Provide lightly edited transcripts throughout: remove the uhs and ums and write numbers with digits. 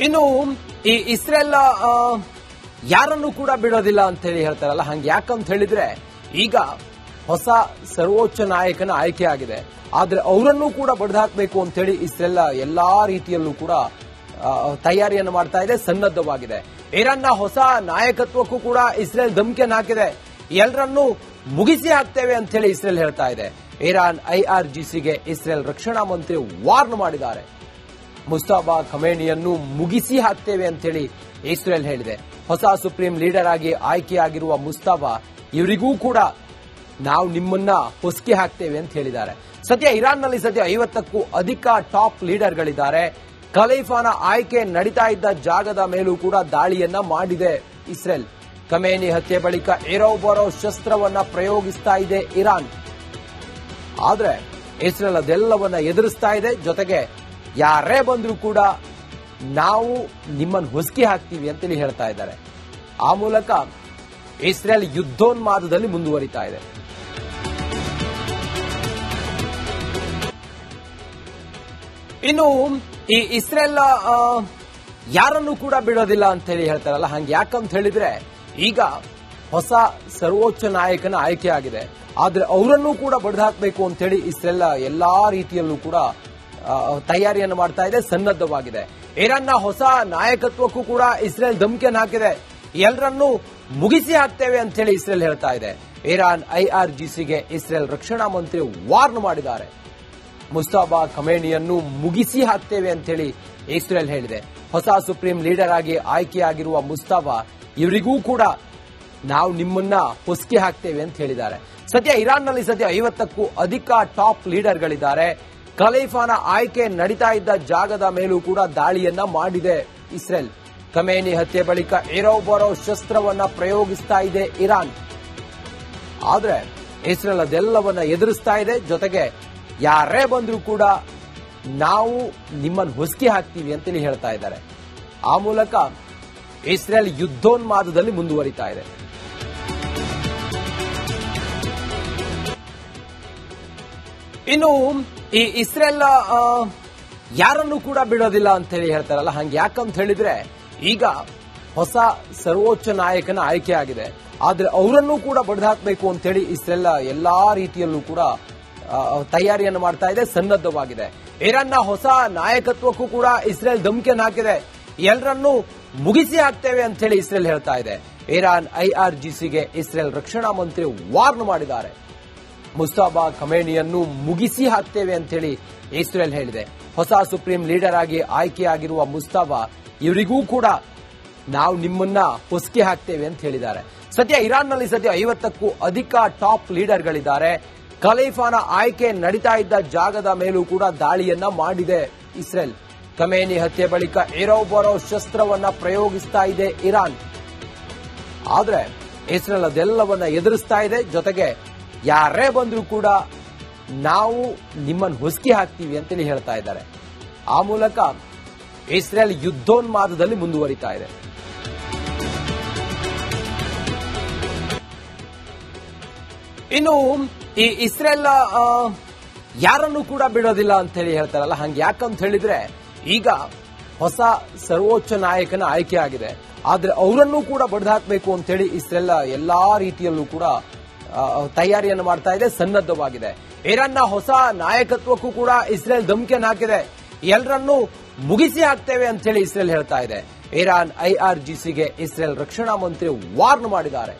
ಇನ್ನು ಈ ಇಸ್ರೇಲ್ ಯಾರನ್ನು ಕೂಡ ಬಿಡೋದಿಲ್ಲ ಅಂತ ಹೇಳಿ ಹೇಳ್ತಾರಲ್ಲ, ಹಂಗೆ ಯಾಕಂತ ಹೇಳಿದ್ರೆ ಈಗ ಹೊಸ ಸರ್ವೋಚ್ಚ ನಾಯಕನ ಆಯ್ಕೆ ಆಗಿದೆ. ಆದ್ರೆ ಅವರನ್ನು ಕೂಡ ಬಡಿದಾಕಬೇಕು ಅಂತ ಹೇಳಿ ಇಸ್ರೇಲ್ ಎಲ್ಲಾ ರೀತಿಯಲ್ಲೂ ಕೂಡ ತಯಾರಿಯನ್ನು ಮಾಡ್ತಾ ಇದೆ, ಸನ್ನದ್ಧವಾಗಿದೆ. ಇರಾನ್ನ ಹೊಸ ನಾಯಕತ್ವಕ್ಕೂ ಕೂಡ ಇಸ್ರೇಲ್ ಧಮಕಿಯನ್ನು ಹಾಕಿದೆ. ಎಲ್ಲರನ್ನೂ ಮುಗಿಸಿ ಹಾಕ್ತೇವೆ ಅಂತ ಹೇಳಿ ಇಸ್ರೇಲ್ ಹೇಳ್ತಾ ಇದೆ. ಇರಾನ್ IRGCಗೆ ಇಸ್ರೇಲ್ ರಕ್ಷಣಾ ಮಂತ್ರಿ ವಾರ್ನ್ ಮಾಡಿದ್ದಾರೆ. ಮುಸ್ತಫಾ ಖಮೇನಿಯನ್ನು ಮುಗಿಸಿ ಹಾಕ್ತೇವೆ ಅಂತ ಹೇಳಿ ಇಸ್ರೇಲ್ ಹೇಳಿದೆ. ಹೊಸ ಸುಪ್ರೀಂ ಲೀಡರ್ ಆಗಿ ಆಯ್ಕೆಯಾಗಿರುವ ಮುಸ್ತಫಾ ಇವರಿಗೂ ಕೂಡ ನಾವು ನಿಮ್ಮನ್ನ ಹೊಸಕಿ ಹಾಕ್ತೇವೆ ಅಂತ ಹೇಳಿದ್ದಾರೆ. ಸದ್ಯ ಇರಾನ್ನಲ್ಲಿ 50ಕ್ಕೂ ಅಧಿಕ ಟಾಪ್ ಲೀಡರ್ಗಳಿದ್ದಾರೆ. ಖಲೀಫಾನ ಆಯ್ಕೆ ನಡೀತಾ ಇದ್ದ ಜಾಗದ ಮೇಲೂ ಕೂಡ ದಾಳಿಯನ್ನ ಮಾಡಿದೆ ಇಸ್ರೇಲ್. ಖಮೇನಿ ಹತ್ಯೆ ಬಳಿಕ ಏರೋ ಬರೋ ಶಸ್ತ್ರವನ್ನ ಪ್ರಯೋಗಿಸ್ತಾ ಇದೆ ಇರಾನ್. ಆದ್ರೆ ಇಸ್ರೇಲ್ ಅದೆಲ್ಲವನ್ನ ಎದುರಿಸ್ತಾ ಇದೆ. ಜೊತೆಗೆ ಯಾರೇ ಬಂದ್ರೂ ಕೂಡ ನಾವು ನಿಮ್ಮನ್ನು ಹೊಸಕಿ ಹಾಕ್ತೀವಿ ಅಂತೇಳಿ ಹೇಳ್ತಾ ಇದ್ದಾರೆ. ಆ ಮೂಲಕ ಇಸ್ರೇಲ್ ಯುದ್ಧೋನ್ಮಾದದಲ್ಲಿ ಮುಂದುವರಿತಾ ಇದೆ. ಇನ್ನು ಈ ಇಸ್ರೇಲ್ ಯಾರನ್ನು ಕೂಡ ಬಿಡೋದಿಲ್ಲ ಅಂತ ಹೇಳಿ ಹೇಳ್ತಾರಲ್ಲ, ಹಂಗೆ ಯಾಕಂತ ಹೇಳಿದ್ರೆ ಈಗ ಹೊಸ ಸರ್ವೋಚ್ಚ ನಾಯಕನ ಆಯ್ಕೆ ಆಗಿದೆ. ಆದ್ರೆ ಅವರನ್ನು ಕೂಡ ಬಡಿದಾಕಬೇಕು ಅಂತ ಹೇಳಿ ಇಸ್ರೇಲ್ ಎಲ್ಲಾ ರೀತಿಯಲ್ಲೂ ಕೂಡ ತಯಾರಿಯನ್ನು ಮಾಡ್ತಾ ಇದೆ, ಸನ್ನದ್ಧವಾಗಿದೆ. ಇರಾನ್ನ ಹೊಸ ನಾಯಕತ್ವಕ್ಕೂ ಕೂಡ ಇಸ್ರೇಲ್ ಧಮಕಿಯನ್ನು ಹಾಕಿದೆ. ಎಲ್ಲರನ್ನೂ ಮುಗಿಸಿ ಹಾಕ್ತೇವೆ ಅಂತ ಹೇಳಿ ಇಸ್ರೇಲ್ ಹೇಳ್ತಾ ಇದೆ. ಇರಾನ್ IRGCಗೆ ಇಸ್ರೇಲ್ ರಕ್ಷಣಾ ಮಂತ್ರಿ ವಾರ್ನ್ ಮಾಡಿದ್ದಾರೆ. ಮುಸ್ತಫಾ ಖಮೇನಿಯನ್ನು ಮುಗಿಸಿ ಹಾಕ್ತೇವೆ ಅಂತ ಹೇಳಿ ಇಸ್ರೇಲ್ ಹೇಳಿದೆ. ಹೊಸ ಸುಪ್ರೀಂ ಲೀಡರ್ ಆಗಿ ಆಯ್ಕೆಯಾಗಿರುವ ಮುಸ್ತಫಾ ಇವರಿಗೂ ಕೂಡ ನಾವು ನಿಮ್ಮನ್ನ ಹೊಸಕಿ ಹಾಕ್ತೇವೆ ಅಂತ ಹೇಳಿದ್ದಾರೆ. ಸದ್ಯ ಇರಾನ್ನಲ್ಲಿ 50ಕ್ಕೂ ಅಧಿಕ ಟಾಪ್ ಲೀಡರ್ಗಳಿದ್ದಾರೆ. ಖಲೀಫಾನ ಆಯ್ಕೆ ನಡೀತಾ ಇದ್ದ ಜಾಗದ ಮೇಲೂ ಕೂಡ ದಾಳಿಯನ್ನ ಮಾಡಿದೆ ಇಸ್ರೇಲ್. ಖಮೇನಿ ಹತ್ಯೆ ಬಳಿಕ ಏರೋ ಬರೋ ಶಸ್ತ್ರವನ್ನ ಪ್ರಯೋಗಿಸ್ತಾ ಇದೆ ಇರಾನ್. ಆದ್ರೆ ಇಸ್ರೇಲ್ ಅದೆಲ್ಲವನ್ನ ಎದುರಿಸ್ತಾ ಇದೆ. ಜೊತೆಗೆ ಯಾರೇ ಬಂದ್ರೂ ಕೂಡ ನಾವು ನಿಮ್ಮನ್ನು ಹೊಸಕಿ ಹಾಕ್ತೀವಿ ಅಂತೇಳಿ ಹೇಳ್ತಾ ಇದ್ದಾರೆ. ಆ ಮೂಲಕ ಇಸ್ರೇಲ್ ಯುದ್ಧೋನ್ಮಾದದಲ್ಲಿ ಮುಂದುವರಿತಾ ಇದೆ. ಇನ್ನು ಈ ಇಸ್ರೇಲ್ ಯಾರನ್ನು ಕೂಡ ಬಿಡೋದಿಲ್ಲ ಅಂತ ಹೇಳಿ ಹೇಳ್ತಾರಲ್ಲ, ಹಂಗೆ ಯಾಕಂತ ಹೇಳಿದ್ರೆ ಈಗ ಹೊಸ ಸರ್ವೋಚ್ಚ ನಾಯಕನ ಆಯ್ಕೆ ಆಗಿದೆ. ಆದ್ರೆ ಅವರನ್ನು ಕೂಡ ಬಡಿದಾಕಬೇಕು ಅಂತ ಹೇಳಿ ಇಸ್ರೇಲ್ ಎಲ್ಲಾ ರೀತಿಯಲ್ಲೂ ಕೂಡ ತಯಾರಿಯನ್ನು ಮಾಡ್ತಾ ಇದೆ, ಸನ್ನದ್ಧವಾಗಿದೆ. ಇರಾನ್ನ ಹೊಸ ನಾಯಕತ್ವಕ್ಕೂ ಕೂಡ ಇಸ್ರೇಲ್ ಧಮಕಿಯನ್ನು ಹಾಕಿದೆ. ಎಲ್ಲರನ್ನೂ ಮುಗಿಸಿ ಹಾಕ್ತೇವೆ ಅಂತ ಹೇಳಿ ಇಸ್ರೇಲ್ ಹೇಳ್ತಾ ಇದೆ. ಇರಾನ್ IRGCಗೆ ಇಸ್ರೇಲ್ ರಕ್ಷಣಾ ಮಂತ್ರಿ ವಾರ್ನ್ ಮಾಡಿದ್ದಾರೆ. ಮುಸ್ತಫಾ ಖಮೇನಿಯನ್ನು ಮುಗಿಸಿ ಹಾಕ್ತೇವೆ ಅಂತ ಹೇಳಿ ಇಸ್ರೇಲ್ ಹೇಳಿದೆ. ಹೊಸ ಸುಪ್ರೀಂ ಲೀಡರ್ ಆಗಿ ಆಯ್ಕೆಯಾಗಿರುವ ಮುಸ್ತಫಾ ಇವರಿಗೂ ಕೂಡ ನಾವು ನಿಮ್ಮನ್ನ ಹೊಸಕಿ ಹಾಕ್ತೇವೆ ಅಂತ ಹೇಳಿದ್ದಾರೆ. ಸದ್ಯ ಇರಾನ್ನಲ್ಲಿ 50ಕ್ಕೂ ಅಧಿಕ ಟಾಪ್ ಲೀಡರ್ಗಳಿದ್ದಾರೆ. ಖಲೀಫಾನ ಆಯ್ಕೆ ನಡೀತಾ ಇದ್ದ ಜಾಗದ ಮೇಲೂ ಕೂಡ ದಾಳಿಯನ್ನ ಮಾಡಿದೆ ಇಸ್ರೇಲ್. ಖಮೇನಿ ಹತ್ಯೆ ಬಳಿಕ ಏರೋ ಬರೋ ಶಸ್ತ್ರವನ್ನ ಪ್ರಯೋಗಿಸ್ತಾ ಇದೆ ಇರಾನ್. ಆದ್ರೆ ಇಸ್ರೇಲ್ ಅದೆಲ್ಲವನ್ನ ಎದುರಿಸ್ತಾ ಇದೆ. ಜೊತೆಗೆ ಯಾರೇ ಬಂದ್ರೂ ಕೂಡ ನಾವು ನಿಮ್ಮನ್ನು ಹೊಸಕಿ ಹಾಕ್ತೀವಿ ಅಂತೇಳಿ ಹೇಳ್ತಾ ಇದ್ದಾರೆ. ಆ ಮೂಲಕ ಇಸ್ರೇಲ್ ಯುದ್ಧೋನ್ಮಾದದಲ್ಲಿ ಮುಂದುವರಿತಾ ಇದೆ. ಇನ್ನು ಈ ಇಸ್ರೇಲ್ ಯಾರನ್ನು ಕೂಡ ಬಿಡೋದಿಲ್ಲ ಅಂತ ಹೇಳಿ ಹೇಳ್ತಾರಲ್ಲ, ಹಂಗೆ ಯಾಕಂತ ಹೇಳಿದ್ರೆ ಈಗ ಹೊಸ ಸರ್ವೋಚ್ಚ ನಾಯಕನ ಆಯ್ಕೆ ಆಗಿದೆ. ಆದ್ರೆ ಅವರನ್ನು ಕೂಡ ಬಡಿದಾಕಬೇಕು ಅಂತ ಹೇಳಿ ಇಸ್ರೇಲ್ ಎಲ್ಲಾ ರೀತಿಯಲ್ಲೂ ಕೂಡ ತಯಾರಿಯನ್ನು ಮಾಡ್ತಾ ಇದೆ, ಸನ್ನದ್ಧವಾಗಿದೆ. ಇರಾನ್ನ ಹೊಸ ನಾಯಕತ್ವಕ್ಕೂ ಕೂಡ ಇಸ್ರೇಲ್ ಧಮಕಿಯನ್ನು ಹಾಕಿದೆ. ಎಲ್ಲರನ್ನೂ ಮುಗಿಸಿ ಹಾಕ್ತೇವೆ ಅಂತ ಹೇಳಿ ಇಸ್ರೇಲ್ ಹೇಳ್ತಾ ಇದೆ. ಇರಾನ್ IRGCಗೆ ಇಸ್ರೇಲ್ ರಕ್ಷಣಾ ಮಂತ್ರಿ ವಾರ್ನ್ ಮಾಡಿದ್ದಾರೆ.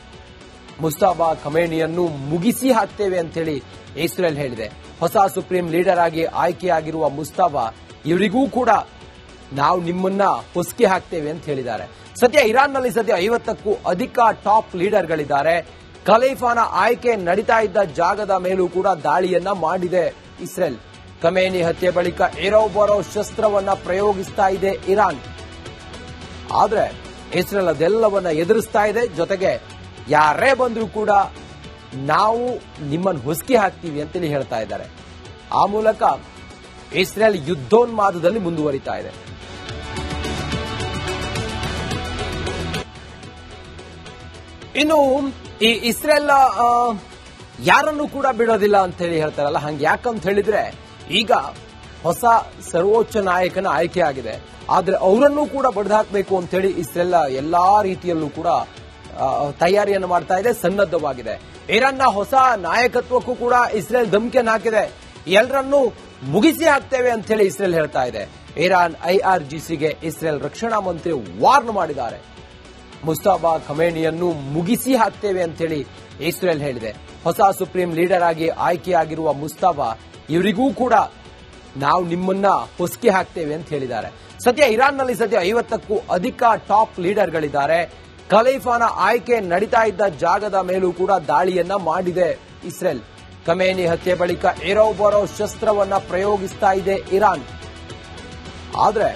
ಮುಸ್ತಫಾ ಖಮೇನಿಯನ್ನು ಮುಗಿಸಿ ಹಾಕ್ತೇವೆ ಅಂತ ಹೇಳಿ ಇಸ್ರೇಲ್ ಹೇಳಿದೆ. ಹೊಸ ಸುಪ್ರೀಂ ಲೀಡರ್ ಆಗಿ ಆಯ್ಕೆಯಾಗಿರುವ ಮುಸ್ತಫಾ ಇವರಿಗೂ ಕೂಡ ನಾವು ನಿಮ್ಮನ್ನ ಹೊಸಕಿ ಹಾಕ್ತೇವೆ ಅಂತ ಹೇಳಿದ್ದಾರೆ. ಸದ್ಯ ಇರಾನ್ನಲ್ಲಿ 50ಕ್ಕೂ ಅಧಿಕ ಟಾಪ್ ಲೀಡರ್ಗಳಿದ್ದಾರೆ. ಖಲೀಫಾನ ಆಯ್ಕೆ ನಡೀತಾ ಇದ್ದ ಜಾಗದ ಮೇಲೂ ಕೂಡ ದಾಳಿಯನ್ನ ಮಾಡಿದೆ ಇಸ್ರೇಲ್. ಖಮೇನಿ ಹತ್ಯೆ ಬಳಿಕ ಏರೋ ಬರೋ ಶಸ್ತ್ರವನ್ನ ಪ್ರಯೋಗಿಸ್ತಾ ಇದೆ ಇರಾನ್. ಆದ್ರೆ ಇಸ್ರೇಲ್ ಅದೆಲ್ಲವನ್ನ ಎದುರಿಸ್ತಾ ಇದೆ. ಜೊತೆಗೆ ಯಾರೇ ಬಂದ್ರೂ ಕೂಡ ನಾವು ನಿಮ್ಮನ್ನು ಹೊಸಕಿ ಹಾಕ್ತೀವಿ ಅಂತೇಳಿ ಹೇಳ್ತಾ ಇದ್ದಾರೆ. ಆ ಮೂಲಕ ಇಸ್ರೇಲ್ ಯುದ್ಧೋನ್ಮಾದದಲ್ಲಿ ಮುಂದುವರಿತಾ ಇದೆ. ಇನ್ನು ಈ ಇಸ್ರೇಲ್ ಯಾರನ್ನು ಕೂಡ ಬಿಡೋದಿಲ್ಲ ಅಂತ ಹೇಳಿ ಹೇಳ್ತಾರಲ್ಲ, ಹಂಗೆ ಯಾಕಂತ ಹೇಳಿದ್ರೆ ಈಗ ಹೊಸ ಸರ್ವೋಚ್ಚ ನಾಯಕನ ಆಯ್ಕೆ ಆಗಿದೆ. ಆದ್ರೆ ಅವರನ್ನು ಕೂಡ ಬಡಿದಾಕಬೇಕು ಅಂತ ಹೇಳಿ ಇಸ್ರೇಲ್ ಎಲ್ಲಾ ರೀತಿಯಲ್ಲೂ ಕೂಡ ತಯಾರಿಯನ್ನು ಮಾಡ್ತಾ ಇದೆ, ಸನ್ನದ್ಧವಾಗಿದೆ. ಇರಾನ್ನ ಹೊಸ ನಾಯಕತ್ವಕ್ಕೂ ಕೂಡ ಇಸ್ರೇಲ್ ಧಮಕಿಯನ್ನು ಹಾಕಿದೆ. ಎಲ್ಲರನ್ನೂ ಮುಗಿಸಿ ಹಾಕ್ತೇವೆ ಅಂತ ಹೇಳಿ ಇಸ್ರೇಲ್ ಹೇಳ್ತಾ ಇದೆ. ಇರಾನ್ IRGCಗೆ ಇಸ್ರೇಲ್ ರಕ್ಷಣಾ ಮಂತ್ರಿ ವಾರ್ನ್ ಮಾಡಿದ್ದಾರೆ. ಮುಸ್ತಫಾ ಖಮೇನಿಯನ್ನು ಮುಗಿಸಿ ಹಾಕ್ತೇವೆ ಅಂತ ಹೇಳಿ ಇಸ್ರೇಲ್ ಹೇಳಿದೆ. ಹೊಸ ಸುಪ್ರೀಂ ಲೀಡರ್ ಆಗಿ ಆಯ್ಕೆಯಾಗಿರುವ ಮುಸ್ತಫಾ ಇವರಿಗೂ ಕೂಡ ನಾವು ನಿಮ್ಮನ್ನ ಹೊಸಕಿ ಹಾಕ್ತೇವೆ ಅಂತ ಹೇಳಿದ್ದಾರೆ. ಸದ್ಯ ಇರಾನ್ನಲ್ಲಿ 50ಕ್ಕೂ ಅಧಿಕ ಟಾಪ್ ಲೀಡರ್ಗಳಿದ್ದಾರೆ. ಖಲೀಫಾನ ಆಯ್ಕೆ ನಡೀತಾ ಇದ್ದ ಜಾಗದ ಮೇಲೂ ಕೂಡ ದಾಳಿಯನ್ನ ಮಾಡಿದೆ ಇಸ್ರೇಲ್. ಖಮೇನಿ ಹತ್ಯೆ ಬಳಿಕ ಇರೋ ಬರೋ ಶಸ್ತ್ರವನ್ನ ಪ್ರಯೋಗಿಸ್ತಾ ಇದೆ ಇರಾನ್. ಆದ್ರೆ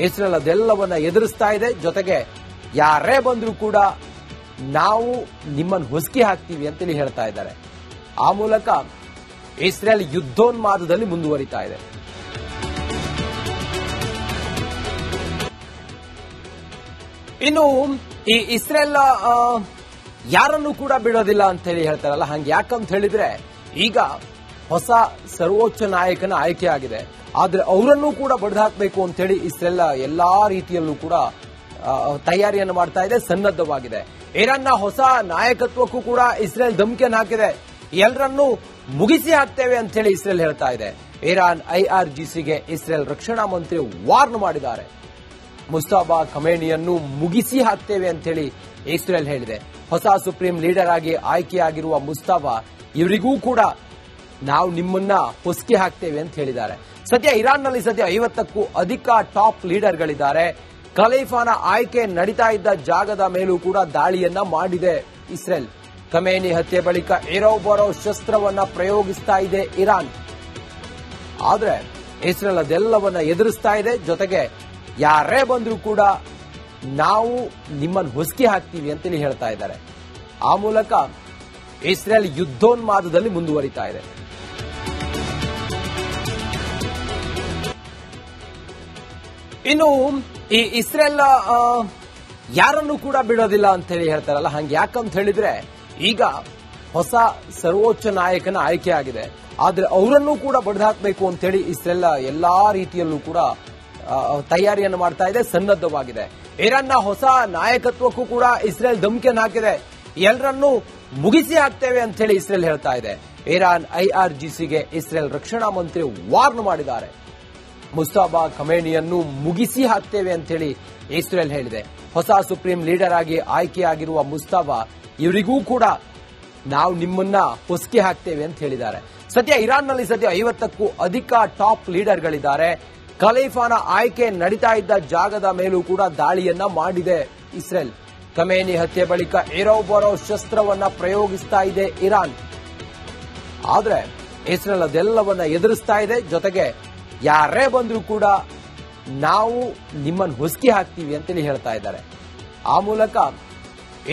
ಇಸ್ರೇಲ್ ಅದೆಲ್ಲವನ್ನ ಎದುರಿಸ್ತಾ ಇದೆ. ಜೊತೆಗೆ ಯಾರೇ ಬಂದ್ರೂ ಕೂಡ ನಾವು ನಿಮ್ಮನ್ನು ಹೊಸಕಿ ಹಾಕ್ತೀವಿ ಅಂತೇಳಿ ಹೇಳ್ತಾ ಇದ್ದಾರೆ. ಆ ಮೂಲಕ ಇಸ್ರೇಲ್ ಯುದ್ಧೋನ್ಮಾದದಲ್ಲಿ ಮುಂದುವರಿತಾ ಇದೆ. ಇನ್ನು ಈ ಇಸ್ರೇಲ್ ಯಾರನ್ನು ಕೂಡ ಬಿಡೋದಿಲ್ಲ ಅಂತ ಹೇಳಿ ಹೇಳ್ತಾರಲ್ಲ, ಹಂಗೆ ಯಾಕಂತ ಹೇಳಿದ್ರೆ ಈಗ ಹೊಸ ಸರ್ವೋಚ್ಚ ನಾಯಕನ ಆಯ್ಕೆ ಆಗಿದೆ. ಆದ್ರೆ ಅವರನ್ನು ಕೂಡ ಬಡಿದಾಕಬೇಕು ಅಂತ ಹೇಳಿ ಇಸ್ರೇಲ್ ಎಲ್ಲಾ ರೀತಿಯಲ್ಲೂ ಕೂಡ ತಯಾರಿಯನ್ನು ಮಾಡ್ತಾ ಇದೆ, ಸನ್ನದ್ಧವಾಗಿದೆ. ಇರಾನ್ನ ಹೊಸ ನಾಯಕತ್ವಕ್ಕೂ ಕೂಡ ಇಸ್ರೇಲ್ ಧಮಕಿಯನ್ನು ಹಾಕಿದೆ. ಎಲ್ಲರನ್ನೂ ಮುಗಿಸಿ ಹಾಕ್ತೇವೆ ಅಂತ ಹೇಳಿ ಇಸ್ರೇಲ್ ಹೇಳ್ತಾ ಇದೆ. ಇರಾನ್ IRGCಗೆ ಇಸ್ರೇಲ್ ರಕ್ಷಣಾ ಮಂತ್ರಿ ವಾರ್ನ್ ಮಾಡಿದ್ದಾರೆ. ಮುಸ್ತಫಾ ಖಮೇನಿಯನ್ನು ಮುಗಿಸಿ ಹಾಕ್ತೇವೆ ಅಂತ ಹೇಳಿ ಇಸ್ರೇಲ್ ಹೇಳಿದೆ. ಹೊಸ ಸುಪ್ರೀಂ ಲೀಡರ್ ಆಗಿ ಆಯ್ಕೆಯಾಗಿರುವ ಮುಸ್ತಫಾ ಇವರಿಗೂ ಕೂಡ ನಾವು ನಿಮ್ಮನ್ನ ಹೊಸಕಿ ಹಾಕ್ತೇವೆ ಅಂತ ಹೇಳಿದ್ದಾರೆ. ಸದ್ಯ ಇರಾನ್ನಲ್ಲಿ 50ಕ್ಕೂ ಅಧಿಕ ಟಾಪ್ ಲೀಡರ್ಗಳಿದ್ದಾರೆ. ಖಲೀಫಾನ ಆಯ್ಕೆ ನಡೀತಾ ಇದ್ದ ಜಾಗದ ಮೇಲೂ ಕೂಡ ದಾಳಿಯನ್ನ ಮಾಡಿದೆ ಇಸ್ರೇಲ್. ಖಮೇನಿ ಹತ್ಯೆ ಬಳಿಕ ಇರೋ ಬರೋ ಶಸ್ತ್ರವನ್ನ ಪ್ರಯೋಗಿಸ್ತಾ ಇದೆ ಇರಾನ್. ಆದ್ರೆ ಇಸ್ರೇಲ್ ಅದೆಲ್ಲವನ್ನ ಎದುರಿಸ್ತಾ ಇದೆ. ಜೊತೆಗೆ ಯಾರೇ ಬಂದ್ರೂ ಕೂಡ ನಾವು ನಿಮ್ಮನ್ನು ಹೊಸಕಿ ಹಾಕ್ತೀವಿ ಅಂತೇಳಿ ಹೇಳ್ತಾ ಇದ್ದಾರೆ. ಆ ಮೂಲಕ ಇಸ್ರೇಲ್ ಯುದ್ಧೋನ್ಮಾದದಲ್ಲಿ ಮುಂದುವರಿತಾ ಇದೆ. ಇನ್ನು ಈ ಇಸ್ರೇಲ್ ಯಾರನ್ನು ಕೂಡ ಬಿಡೋದಿಲ್ಲ ಅಂತ ಹೇಳಿ ಹೇಳ್ತಾರಲ್ಲ, ಹಂಗೆ ಯಾಕಂತ ಹೇಳಿದ್ರೆ ಈಗ ಹೊಸ ಸರ್ವೋಚ್ಚ ನಾಯಕನ ಆಯ್ಕೆ ಆಗಿದೆ. ಆದ್ರೆ ಅವರನ್ನು ಕೂಡ ಬಡಿದಾಕಬೇಕು ಅಂತ ಹೇಳಿ ಇಸ್ರೇಲ್ ಎಲ್ಲಾ ರೀತಿಯಲ್ಲೂ ಕೂಡ ತಯಾರಿಯನ್ನು ಮಾಡ್ತಾ ಇದೆ, ಸನ್ನದ್ಧವಾಗಿದೆ. ಇರಾನ್ನ ಹೊಸ ನಾಯಕತ್ವಕ್ಕೂ ಕೂಡ ಇಸ್ರೇಲ್ ಧಮಕಿಯನ್ನು ಹಾಕಿದೆ. ಎಲ್ಲರನ್ನೂ ಮುಗಿಸಿ ಹಾಕ್ತೇವೆ ಅಂತ ಹೇಳಿ ಇಸ್ರೇಲ್ ಹೇಳ್ತಾ ಇದೆ. ಇರಾನ್ IRGCಗೆ ಇಸ್ರೇಲ್ ರಕ್ಷಣಾ ಮಂತ್ರಿ ವಾರ್ನ್ ಮಾಡಿದ್ದಾರೆ. ಮುಸ್ತಫಾ ಖಮೇನಿಯನ್ನು ಮುಗಿಸಿ ಹಾಕ್ತೇವೆ ಅಂತ ಹೇಳಿ ಇಸ್ರೇಲ್ ಹೇಳಿದೆ. ಹೊಸ ಸುಪ್ರೀಂ ಲೀಡರ್ ಆಗಿ ಆಯ್ಕೆಯಾಗಿರುವ ಮುಸ್ತಫಾ ಇವರಿಗೂ ಕೂಡ ನಾವು ನಿಮ್ಮನ್ನ ಹೊಸಕಿ ಹಾಕ್ತೇವೆ ಅಂತ ಹೇಳಿದ್ದಾರೆ. ಸದ್ಯ ಇರಾನ್ನಲ್ಲಿ 50ಕ್ಕೂ ಅಧಿಕ ಟಾಪ್ ಲೀಡರ್ಗಳಿದ್ದಾರೆ. ಖಲೀಫಾನ ಆಯ್ಕೆ ನಡೀತಾ ಇದ್ದ ಜಾಗದ ಮೇಲೂ ಕೂಡ ದಾಳಿಯನ್ನ ಮಾಡಿದೆ ಇಸ್ರೇಲ್. ಖಮೇನಿ ಹತ್ಯೆ ಬಳಿಕ ಇರೋ ಬರೋ ಶಸ್ತ್ರವನ್ನ ಪ್ರಯೋಗಿಸ್ತಾ ಇದೆ ಇರಾನ್. ಆದ್ರೆ ಇಸ್ರೇಲ್ ಅದೆಲ್ಲವನ್ನ ಎದುರಿಸ್ತಾ ಇದೆ. ಜೊತೆಗೆ ಯಾರೇ ಬಂದ್ರೂ ಕೂಡ ನಾವು ನಿಮ್ಮನ್ನು ಹೊಸಕಿ ಹಾಕ್ತೀವಿ ಅಂತೇಳಿ ಹೇಳ್ತಾ ಇದ್ದಾರೆ. ಆ ಮೂಲಕ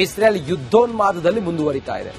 ಇಸ್ರೇಲ್ ಯುದ್ಧೋನ್ಮಾದದಲ್ಲಿ ಮುಂದುವರಿತಾ ಇದೆ.